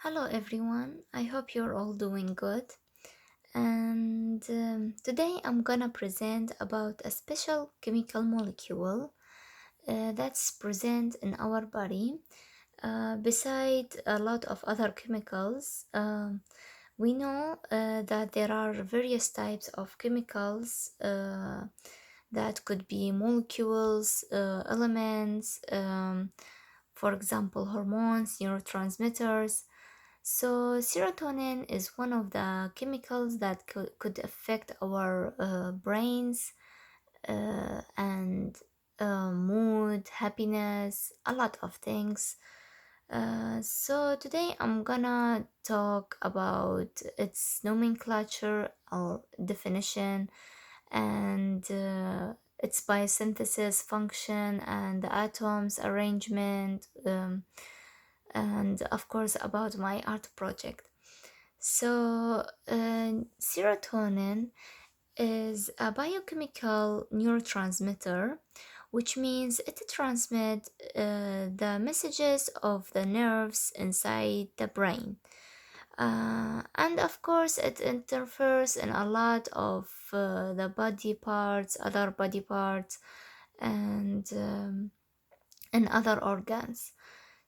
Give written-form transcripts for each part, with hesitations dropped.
Hello everyone, I hope you're all doing good. And today I'm gonna present about a special chemical molecule that's present in our body. Beside a lot of other chemicals, we know that there are various types of chemicals that could be molecules, elements, for example, hormones, neurotransmitters. So, serotonin is one of the chemicals that could affect our brains and mood, happiness, a lot of things. So, today I'm gonna talk about its nomenclature or definition and its biosynthesis function and the atoms arrangement. And of course about my art project. So, serotonin is a biochemical neurotransmitter, which means it transmits the messages of the nerves inside the brain. And of course, it interferes in a lot of the body parts, other body parts, and other organs.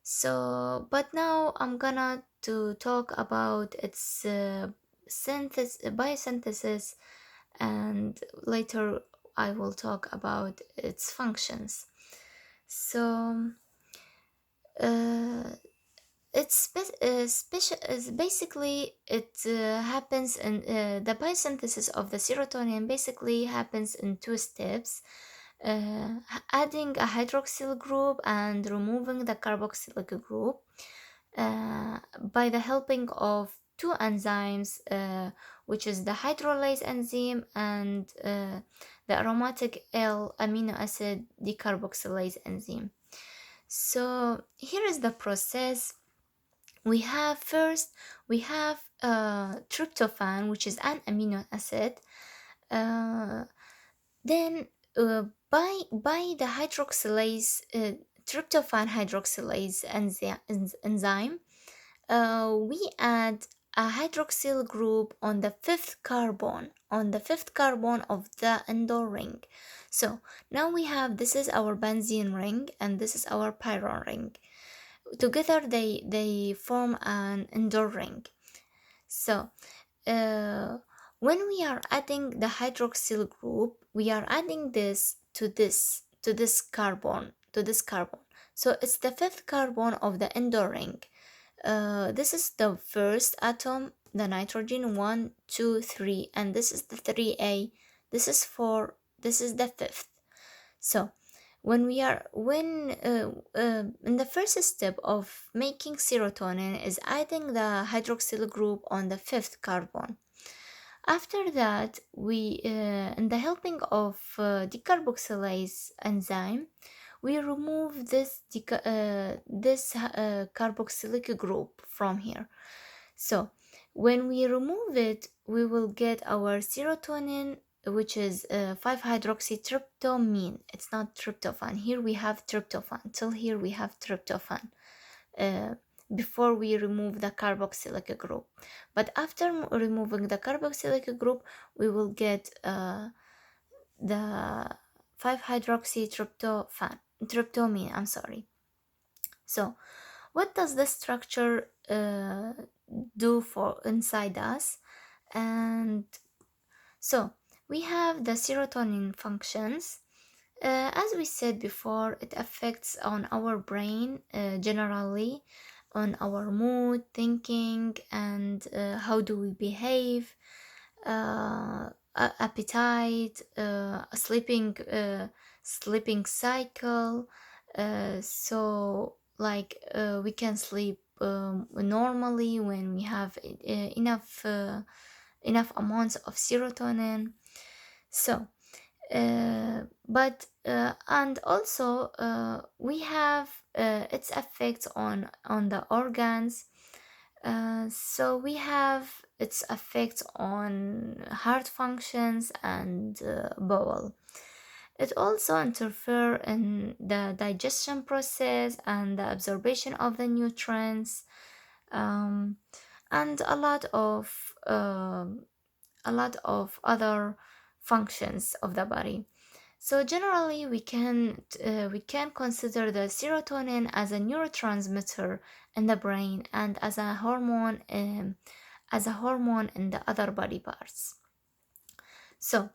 So, but now I'm gonna to talk about its biosynthesis, and later I will talk about its functions. So, uh, it's special. Basically, it happens in the biosynthesis of the serotonin. Basically, happens in two steps: adding a hydroxyl group and removing the carboxylic group by the helping of two enzymes, which is the hydrolase enzyme and the aromatic L amino acid decarboxylase enzyme. So here is the process. We have tryptophan, which is an amino acid. Uh, then by the hydroxylase tryptophan hydroxylase enzyme, we add a hydroxyl group on the fifth carbon of the endo ring. So now we have, this is our benzene ring and this is our pyrrole ring. Together they form an endo ring. So uh, when we are adding the hydroxyl group, we are adding this to this carbon. So it's the fifth carbon of the endo ring. This is the first atom, the nitrogen, 1, 2, 3, and this is the 3A. This is 4. This is the fifth. So when in the first step of making serotonin is adding the hydroxyl group on the fifth carbon. After that, we in the helping of decarboxylase enzyme, we remove this carboxylic group from here. So when we remove it, we will get our serotonin, which is 5-hydroxytryptamine. It's not tryptophan. Here we have tryptophan. Till here we have tryptophan. Before we remove the carboxylic group. But after removing the carboxylic group, we will get the 5-hydroxytryptamine. I'm sorry. So, what does the structure do for inside us? And so we have the serotonin functions. As we said before, it affects on our brain generally, on our mood, thinking, and how do we behave, appetite, sleeping cycle. So like we can sleep normally when we have enough amounts of serotonin. So but and also we have its effects on the organs. So we have its effects on heart functions and bowel. It also interfere in the digestion process and the absorption of the nutrients. um, and a lot of other functions of the body. So generally, we can consider the serotonin as a neurotransmitter in the brain and as a hormone in the other body parts. So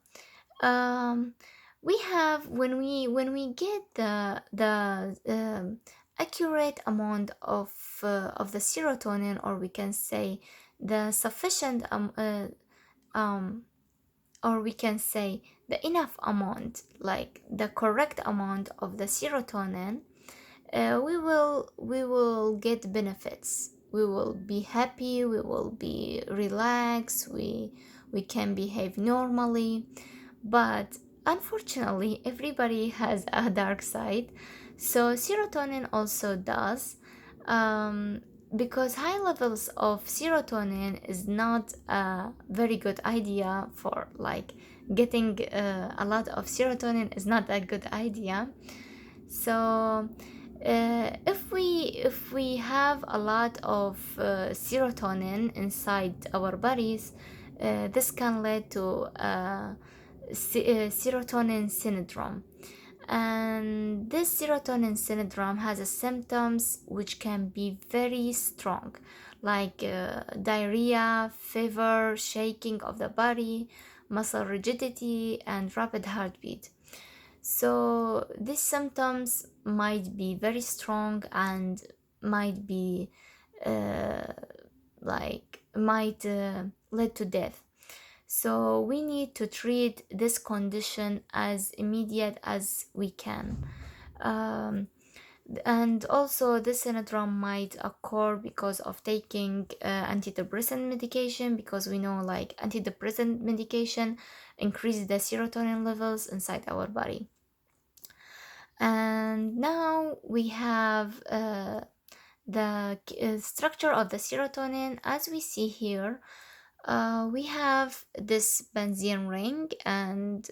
um, we have when we get the accurate amount of the serotonin, or we can say the sufficient um or we can say the enough amount, like the correct amount of the serotonin, we will get benefits. We will be happy, we will be relaxed, we can behave normally. But unfortunately, everybody has a dark side. So serotonin also does. Um, because high levels of serotonin is not a very good idea for like getting a lot of serotonin is not a good idea. So if we have a lot of serotonin inside our bodies, this can lead to serotonin syndrome. And this serotonin syndrome has a symptoms which can be very strong, like diarrhea, fever, shaking of the body, muscle rigidity, and rapid heartbeat. So these symptoms might be very strong and might be uh, might lead to death. So we need to treat this condition as immediate as we can. Um, and also this syndrome might occur because of taking antidepressant medication, because we know like antidepressant medication increases the serotonin levels inside our body. And now we have the structure of the serotonin as we see here. We have this benzene ring, and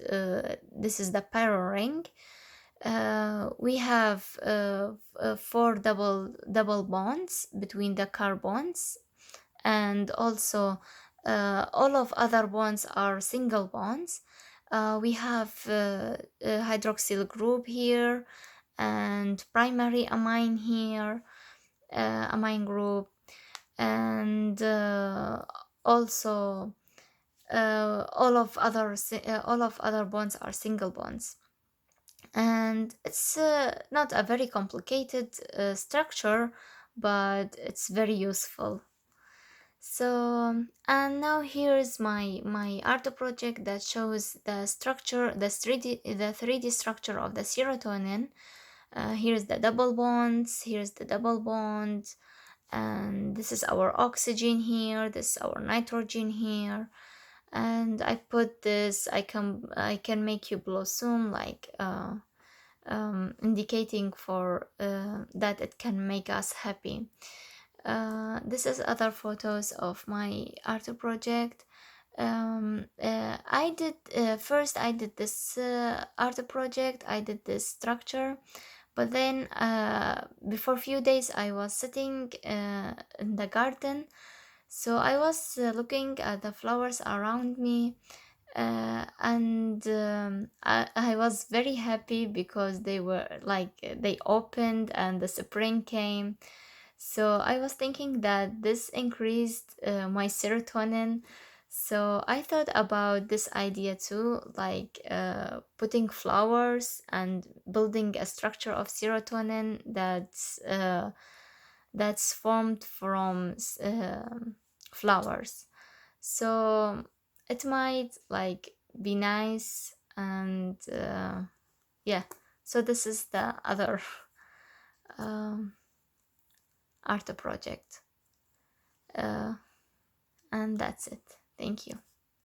this is the pyrrole ring. We have four double bonds between the carbons, and also all of other bonds are single bonds. We have hydroxyl group here, and primary amine here, amine group, and also all of other bonds are single bonds. And it's not a very complicated structure, but it's very useful. So and now here's my art project that shows the structure, the 3D structure of the serotonin. Here's the double bonds, here's the double bond, and this is our oxygen here, this is our nitrogen here. And I put this, I can make you blossom, like indicating for that it can make us happy. This is other photos of my art project. I did first I did this art project, I did this structure, but then before few days I was sitting in the garden. So I was looking at the flowers around me, and I was very happy because they were like they opened and the spring came. So I was thinking that this increased my serotonin. So I thought about this idea too, like putting flowers and building a structure of serotonin that's formed from flowers. So it might like be nice, and yeah. So this is the other um, art project, uh, and that's it. Thank you.